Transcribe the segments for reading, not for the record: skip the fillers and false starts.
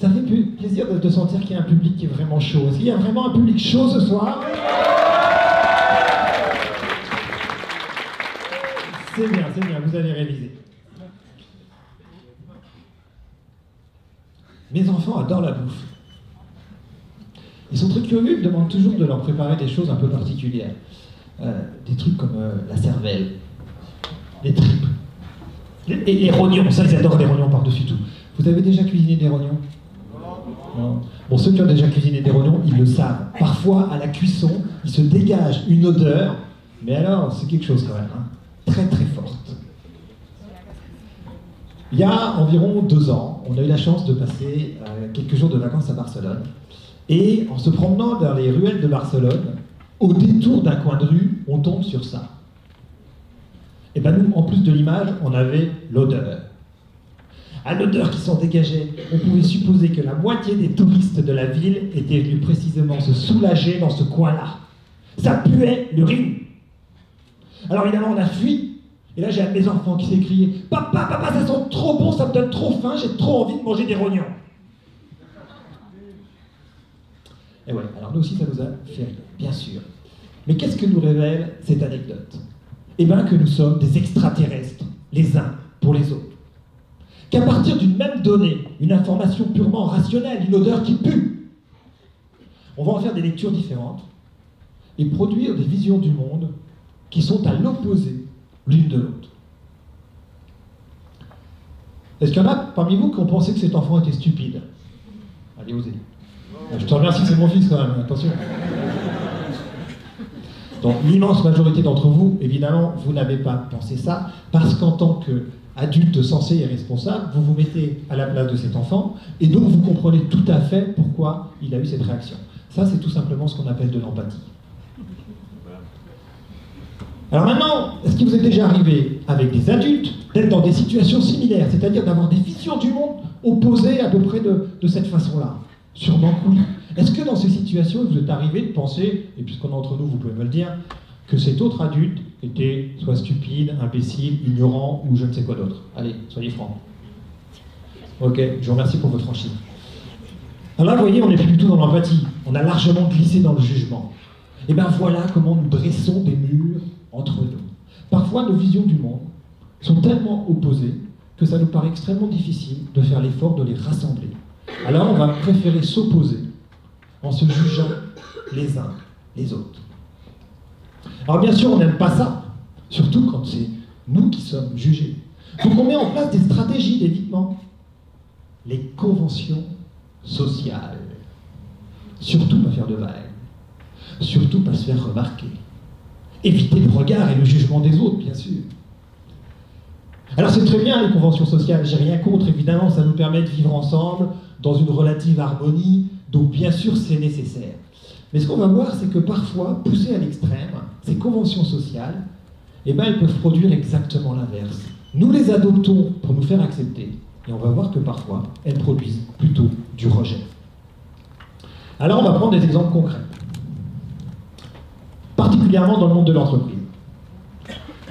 Ça fait plaisir de sentir qu'il y a un public qui est vraiment chaud. Est-ce qu'il y a vraiment un public chaud ce soir? C'est bien, vous avez révisé. Mes enfants adorent la bouffe. Ils sont très curieux, ils me demandent toujours de leur préparer des choses un peu particulières. Des trucs comme la cervelle, les tripes, et les rognons. Ça, ils adorent les rognons par-dessus tout. Vous avez déjà cuisiné des rognons? Non. Bon, ceux qui ont déjà cuisiné des rognons, ils le savent. Parfois, à la cuisson, il se dégage une odeur, mais alors, c'est quelque chose quand même, hein, très très forte. Il y a environ 2 ans, on a eu la chance de passer quelques jours de vacances à Barcelone. Et en se promenant dans les ruelles de Barcelone, au détour d'un coin de rue, on tombe sur ça. Et bien nous, en plus de l'image, on avait l'odeur. À l'odeur qui s'en dégageait, on pouvait supposer que la moitié des touristes de la ville étaient venus précisément se soulager dans ce coin-là. Ça puait l'urine. Alors évidemment, on a fui. Et là, j'ai un de mes enfants qui s'est crié « Papa, papa, ça sent trop bon, ça me donne trop faim, j'ai trop envie de manger des rognons. » Et ouais, alors nous aussi, ça nous a fait rire, bien sûr. Mais qu'est-ce que nous révèle cette anecdote? Eh bien que nous sommes des extraterrestres, les uns pour les autres. Qu'à partir d'une même donnée, une information purement rationnelle, une odeur qui pue, on va en faire des lectures différentes et produire des visions du monde qui sont à l'opposé l'une de l'autre. Est-ce qu'il y en a parmi vous qui ont pensé que cet enfant était stupide? Allez, osez. Je te remercie, c'est mon fils quand même, attention. Donc l'immense majorité d'entre vous, évidemment, vous n'avez pas pensé ça, parce qu'en tant qu'adulte sensé et responsable, vous vous mettez à la place de cet enfant, et donc vous comprenez tout à fait pourquoi il a eu cette réaction. Ça, c'est tout simplement ce qu'on appelle de l'empathie. Alors maintenant, est-ce qu'il vous est déjà arrivé, avec des adultes, d'être dans des situations similaires, c'est-à-dire d'avoir des visions du monde opposées à peu près de cette façon-là? Sûrement que oui. Est-ce que dans ces situations, il vous est arrivé de penser, et puisqu'on est entre nous, vous pouvez me le dire, que cet autre adulte était soit stupide, imbécile, ignorant, ou je ne sais quoi d'autre? Allez, soyez francs. Ok, je vous remercie pour votre franchise. Alors là, vous voyez, on n'est plus du tout dans l'empathie. On a largement glissé dans le jugement. Et bien voilà comment nous dressons des murs entre nous. Parfois, nos visions du monde sont tellement opposées que ça nous paraît extrêmement difficile de faire l'effort de les rassembler. Alors on va préférer s'opposer en se jugeant les uns les autres. Alors bien sûr, on n'aime pas ça, surtout quand c'est nous qui sommes jugés. Donc on met en place des stratégies d'évitement. Les conventions sociales. Surtout pas faire de vagues. Surtout pas se faire remarquer. Éviter le regard et le jugement des autres, bien sûr. Alors c'est très bien les conventions sociales, j'ai rien contre, évidemment, ça nous permet de vivre ensemble dans une relative harmonie, donc bien sûr c'est nécessaire. Mais ce qu'on va voir, c'est que parfois, poussées à l'extrême, ces conventions sociales, eh ben, elles peuvent produire exactement l'inverse. Nous les adoptons pour nous faire accepter, et on va voir que parfois, elles produisent plutôt du rejet. Alors on va prendre des exemples concrets, particulièrement dans le monde de l'entreprise.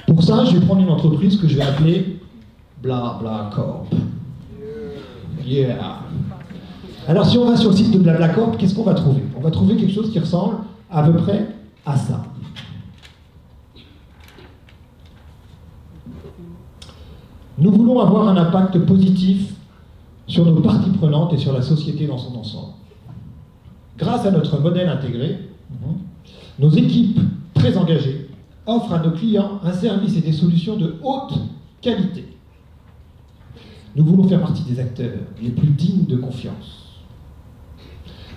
Pour ça, je vais prendre une entreprise que je vais appeler BlaBlaCorp. Yeah. Alors si on va sur le site de BlaBlaCorp, qu'est-ce qu'on va trouver? On va trouver quelque chose qui ressemble à peu près à ça. Nous voulons avoir un impact positif sur nos parties prenantes et sur la société dans son ensemble. Grâce à notre modèle intégré, nos équipes très engagées offrent à nos clients un service et des solutions de haute qualité. Nous voulons faire partie des acteurs les plus dignes de confiance,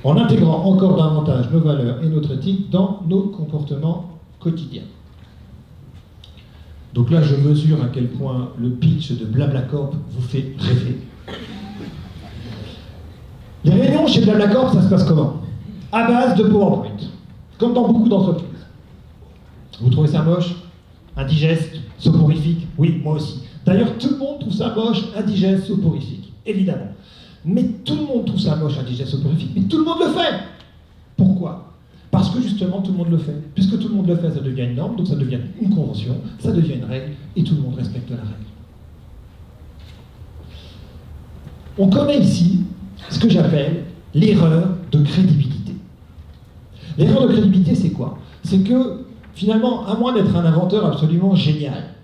en intégrant encore davantage nos valeurs et notre éthique dans nos comportements quotidiens. Donc là, je mesure à quel point le pitch de BlaBlaCorp vous fait rêver. Les réunions chez BlaBlaCorp, ça se passe comment? À base de PowerPoint, comme dans beaucoup d'entreprises. Vous trouvez ça moche? Indigeste? Soporifique? Oui, moi aussi. D'ailleurs, tout le monde trouve ça moche, indigeste, soporifique. Évidemment. Mais tout le monde trouve ça moche, indigeste, soporifique. Mais tout le monde le fait! Pourquoi? Parce que justement, tout le monde le fait. Puisque tout le monde le fait, ça devient une norme, donc ça devient une convention, ça devient une règle, et tout le monde respecte la règle. On connaît ici ce que j'appelle l'erreur de crédibilité. L'erreur de crédibilité, c'est quoi? C'est que, finalement, à moins d'être un inventeur absolument génial,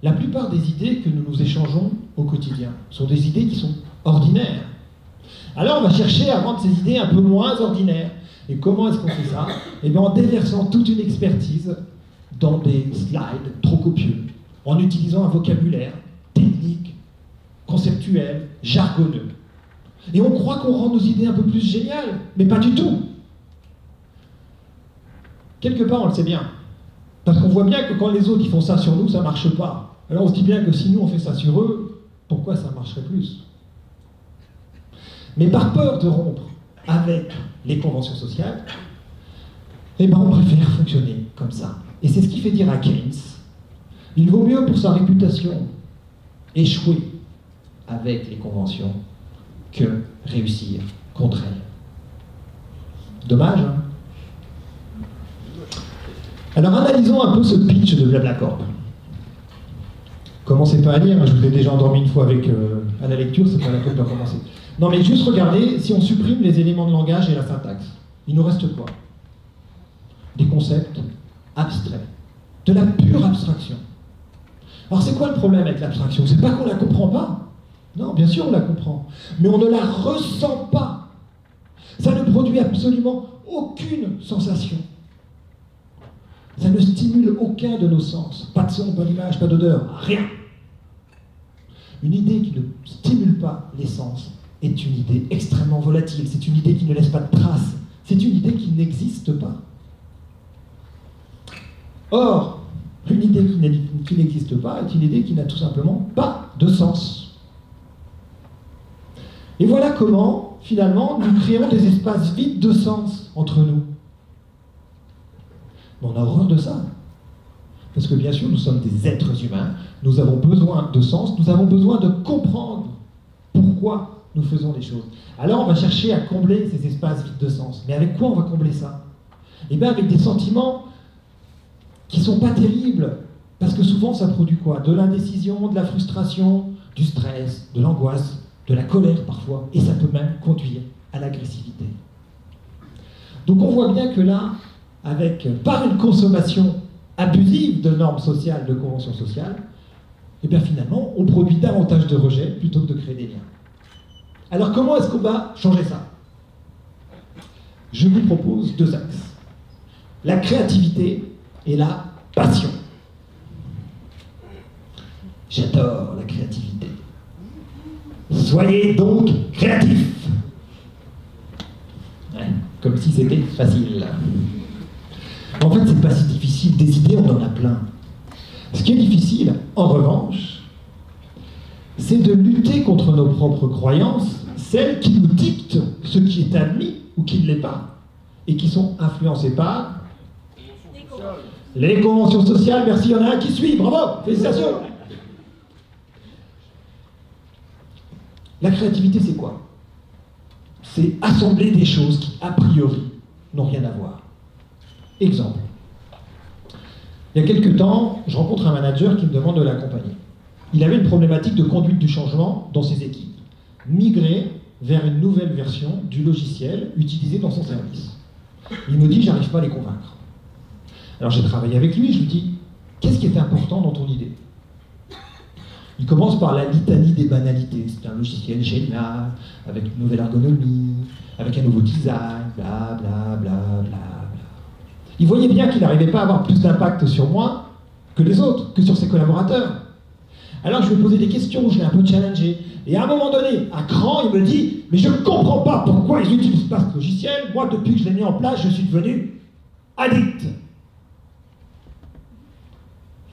la plupart des idées que nous nous échangeons au quotidien sont des idées qui sont ordinaires. Alors on va chercher à rendre ces idées un peu moins ordinaires. Et comment est-ce qu'on fait ça? Eh bien en déversant toute une expertise dans des slides trop copieux, en utilisant un vocabulaire technique, conceptuel, jargonneux. Et on croit qu'on rend nos idées un peu plus géniales, mais pas du tout. Quelque part, on le sait bien. Parce qu'on voit bien que quand les autres ils font ça sur nous, ça ne marche pas. Alors on se dit bien que si nous on fait ça sur eux, pourquoi ça marcherait plus? Mais par peur de rompre avec les conventions sociales, eh ben on préfère fonctionner comme ça. Et c'est ce qui fait dire à Keynes, il vaut mieux pour sa réputation échouer avec les conventions que réussir contre elles. Dommage, hein? Alors analysons un peu ce pitch de Blablacorp. Commencez pas à lire, je vous ai déjà endormi une fois avec, à la lecture, c'est pas la peine de recommencer. Non mais juste regardez, si on supprime les éléments de langage et la syntaxe, il nous reste quoi? Des concepts abstraits, de la pure abstraction. Alors c'est quoi le problème avec l'abstraction? C'est pas qu'on la comprend pas. Non, bien sûr on la comprend, mais on ne la ressent pas. Ça ne produit absolument aucune sensation. Ça ne stimule aucun de nos sens. Pas de son, pas d'image, pas d'odeur, rien. Une idée qui ne stimule pas les sens est une idée extrêmement volatile. C'est une idée qui ne laisse pas de traces. C'est une idée qui n'existe pas. Or, une idée qui n'existe pas est une idée qui n'a tout simplement pas de sens. Et voilà comment, finalement, nous créons des espaces vides de sens entre nous. On a horreur de ça. Parce que bien sûr, nous sommes des êtres humains, nous avons besoin de sens, nous avons besoin de comprendre pourquoi nous faisons les choses. Alors on va chercher à combler ces espaces vides de sens. Mais avec quoi on va combler ça? Eh bien avec des sentiments qui ne sont pas terribles. Parce que souvent ça produit quoi? De l'indécision, de la frustration, du stress, de l'angoisse, de la colère parfois. Et ça peut même conduire à l'agressivité. Donc on voit bien que là, par une consommation abusive de normes sociales, de conventions sociales, et bien finalement, on produit davantage de rejet plutôt que de créer des liens. Alors comment est-ce qu'on va changer ça? Je vous propose deux axes. La créativité et la passion. J'adore la créativité. Soyez donc créatifs. Ouais, comme si c'était facile. En fait, c'est pas si difficile. Des idées, on en a plein. Ce qui est difficile, en revanche, c'est de lutter contre nos propres croyances, celles qui nous dictent ce qui est admis ou qui ne l'est pas, et qui sont influencées par les conventions sociales. Merci, il y en a un qui suit, bravo, félicitations. La créativité, c'est quoi? C'est assembler des choses qui, a priori, n'ont rien à voir. Exemple. Il y a quelques temps, je rencontre un manager qui me demande de l'accompagner. Il avait une problématique de conduite du changement dans ses équipes. Migrer vers une nouvelle version du logiciel utilisé dans son service. Il me dit, j'arrive pas à les convaincre. Alors j'ai travaillé avec lui, je lui dis, qu'est-ce qui est important dans ton idée? Il commence par la litanie des banalités. C'est un logiciel génial, avec une nouvelle ergonomie, avec un nouveau design, bla bla bla bla bla. Il voyait bien qu'il n'arrivait pas à avoir plus d'impact sur moi que les autres, que sur ses collaborateurs. Alors je lui ai posé des questions, je l'ai un peu challengé. Et à un moment donné, à cran, il me dit « Mais je ne comprends pas pourquoi ils n'utilisent pas ce logiciel. Moi, depuis que je l'ai mis en place, je suis devenu addict. »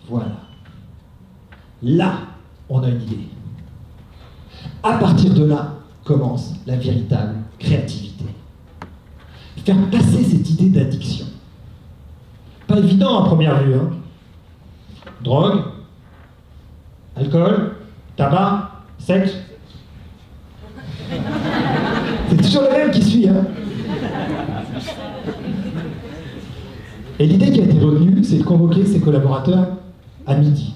Voilà. Là, on a une idée. À partir de là, commence la véritable créativité. Faire passer cette idée d'addiction. Pas évident à première vue, hein. Drogue, alcool, tabac, sexe. C'est toujours le même qui suit, hein. Et l'idée qui a été retenue, c'est de convoquer ses collaborateurs à midi.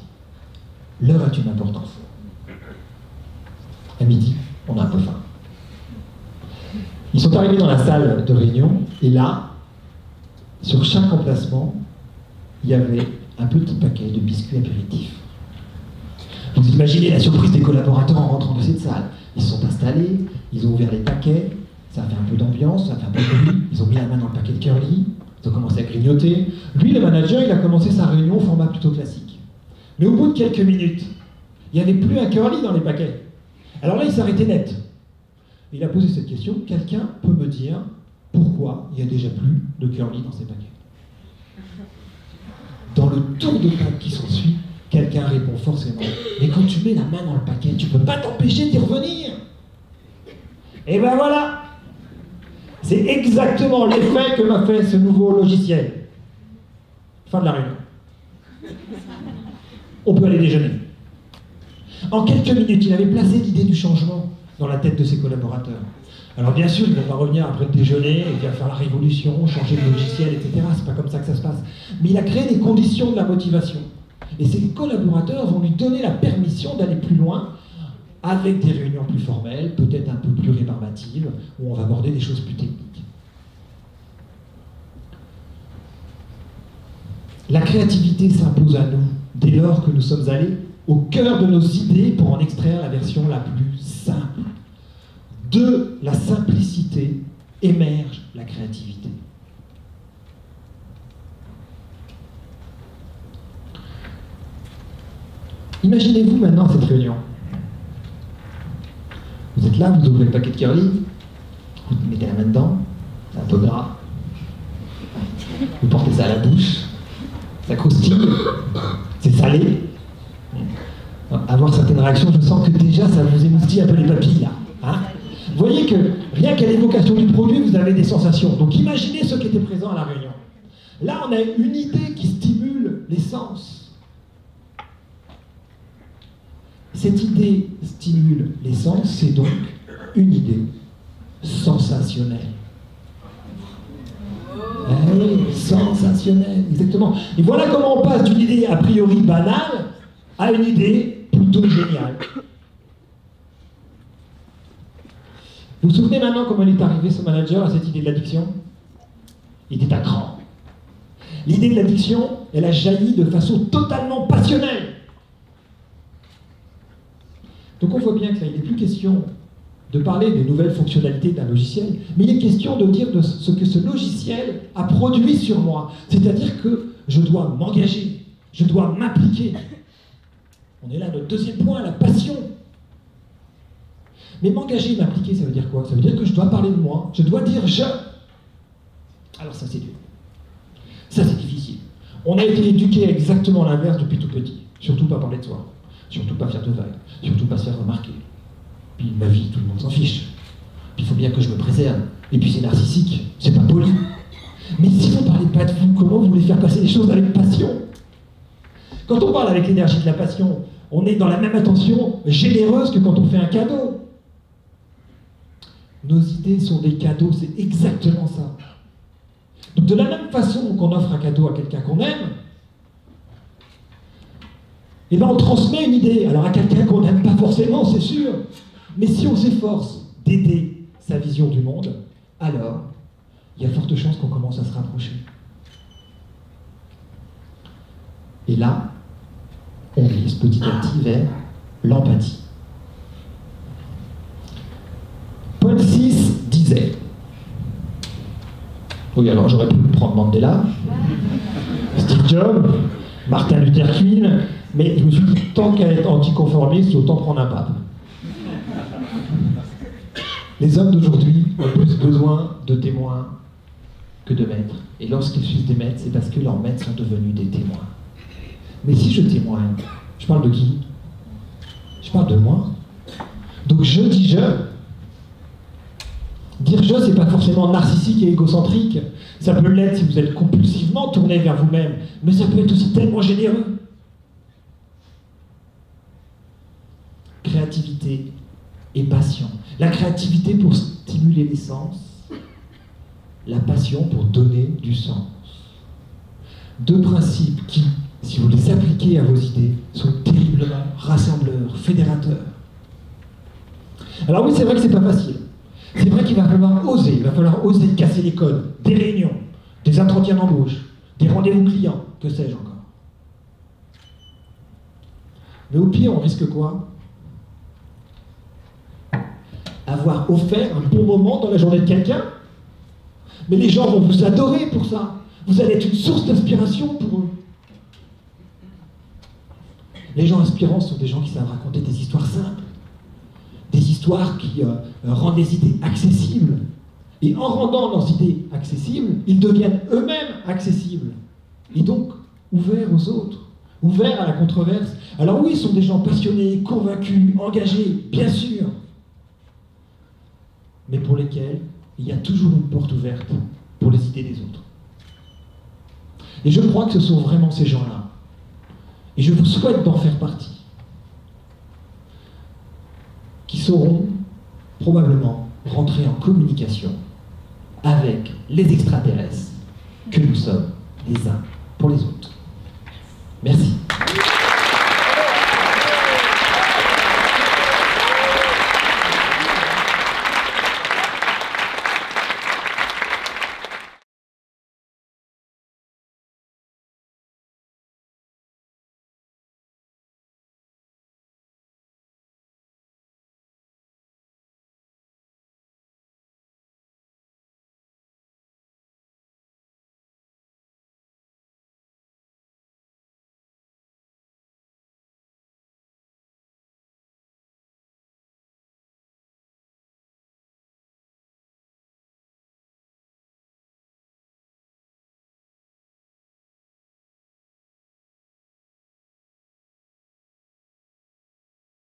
L'heure a une importance. À midi, on a un peu faim. arrivé dans la salle de réunion, et là, sur chaque emplacement, il y avait un petit paquet de biscuits apéritifs. Vous imaginez la surprise des collaborateurs en rentrant de cette salle. Ils se sont installés, ils ont ouvert les paquets, ça a fait un peu d'ambiance, ça a fait un peu de bruit, ils ont mis la main dans le paquet de curly, ils ont commencé à grignoter. Lui, le manager, il a commencé sa réunion au format plutôt classique. Mais au bout de quelques minutes, il n'y avait plus un curly dans les paquets. Alors là, il s'arrêtait net. Il a posé cette question, quelqu'un peut me dire pourquoi il n'y a déjà plus de curly dans ces paquets? Dans le tour de table qui s'ensuit, quelqu'un répond forcément, mais quand tu mets la main dans le paquet, tu ne peux pas t'empêcher d'y revenir. Et ben voilà, c'est exactement l'effet que m'a fait ce nouveau logiciel. Fin de la réunion. On peut aller déjeuner. En quelques minutes, il avait placé l'idée du changement dans la tête de ses collaborateurs. Alors bien sûr, il ne va pas revenir après le déjeuner et faire la révolution, changer de logiciel, etc. C'est pas comme ça que ça se passe. Mais il a créé les conditions de la motivation. Et ses collaborateurs vont lui donner la permission d'aller plus loin avec des réunions plus formelles, peut-être un peu plus rébarbatives, où on va aborder des choses plus techniques. La créativité s'impose à nous dès lors que nous sommes allés au cœur de nos idées pour en extraire la version la plus simple. De la simplicité émerge la créativité. Imaginez-vous maintenant cette réunion. Vous êtes là, vous ouvrez le paquet de curly, vous mettez la main dedans, c'est un peu gras. Vous portez ça à la bouche, ça croustille, c'est salé. Avoir certaines réactions, je sens que déjà ça vous émoustille un peu les papilles là. Hein? Vous voyez que rien qu'à l'évocation du produit, vous avez des sensations. Donc imaginez ceux qui étaient présents à la réunion. Là, on a une idée qui stimule les sens. Cette idée stimule les sens, c'est donc une idée sensationnelle. Eh oui, sensationnelle, exactement. Et voilà comment on passe d'une idée a priori banale à une idée plutôt géniale. Vous vous souvenez maintenant comment il est arrivé, ce manager, à cette idée de l'addiction? Il était à cran. L'idée de l'addiction, elle a jailli de façon totalement passionnelle. Donc on voit bien que là, il n'est plus question de parler des nouvelles fonctionnalités d'un logiciel, mais il est question de dire de ce que ce logiciel a produit sur moi. C'est-à-dire que je dois m'engager, je dois m'impliquer. On est là, notre deuxième point, la passion. Mais m'engager, m'impliquer, ça veut dire quoi? Ça veut dire que je dois parler de moi, je dois dire je. Alors ça c'est dur. Ça c'est difficile. On a été éduqué exactement l'inverse depuis tout petit. Surtout pas parler de soi, surtout pas faire de vagues, surtout pas se faire remarquer. Puis ma vie, tout le monde s'en fiche. Puis il faut bien que je me préserve. Et puis c'est narcissique, c'est pas poli. Mais si vous ne parlez pas de vous, comment vous voulez faire passer les choses avec passion? Quand on parle avec l'énergie de la passion, on est dans la même attention généreuse que quand on fait un cadeau. Nos idées sont des cadeaux, c'est exactement ça. Donc de la même façon qu'on offre un cadeau à quelqu'un qu'on aime, eh ben on transmet une idée. Alors à quelqu'un qu'on n'aime pas forcément, c'est sûr. Mais si on s'efforce d'aider sa vision du monde, alors il y a forte chance qu'on commence à se rapprocher. Et là, on glisse petit à petit vers l'empathie. Paul VI disait, oui alors j'aurais pu prendre Mandela, Steve Jobs, Martin Luther King, mais je me suis dit, tant qu'à être anticonformiste, autant prendre un pape. Les hommes d'aujourd'hui ont plus besoin de témoins que de maîtres. Et lorsqu'ils suivent des maîtres, c'est parce que leurs maîtres sont devenus des témoins. Mais si je témoigne, je parle de qui? Je parle de moi. Donc je dis je. Dire je, c'est pas forcément narcissique et égocentrique. Ça peut l'être si vous êtes compulsivement tourné vers vous-même, mais ça peut être aussi tellement généreux. Créativité et passion. La créativité pour stimuler les sens, la passion pour donner du sens. Deux principes qui, si vous les appliquez à vos idées, sont terriblement rassembleurs, fédérateurs. Alors oui, c'est vrai que c'est pas facile. C'est vrai qu'il va falloir oser casser les codes, des réunions, des entretiens d'embauche, des rendez-vous clients, que sais-je encore. Mais au pire, on risque quoi? Avoir offert un bon moment dans la journée de quelqu'un? Mais les gens vont vous adorer pour ça. Vous allez être une source d'inspiration pour eux. Les gens inspirants sont des gens qui savent raconter des histoires simples, des histoires qui rendent les idées accessibles. Et en rendant leurs idées accessibles, ils deviennent eux-mêmes accessibles. Et donc, ouverts aux autres, ouverts à la controverse. Alors oui, ce sont des gens passionnés, convaincus, engagés, bien sûr, mais pour lesquels il y a toujours une porte ouverte pour les idées des autres. Et je crois que ce sont vraiment ces gens-là. Et je vous souhaite d'en faire partie. Qui sauront probablement rentrer en communication avec les extraterrestres que nous sommes les uns pour les autres. Merci.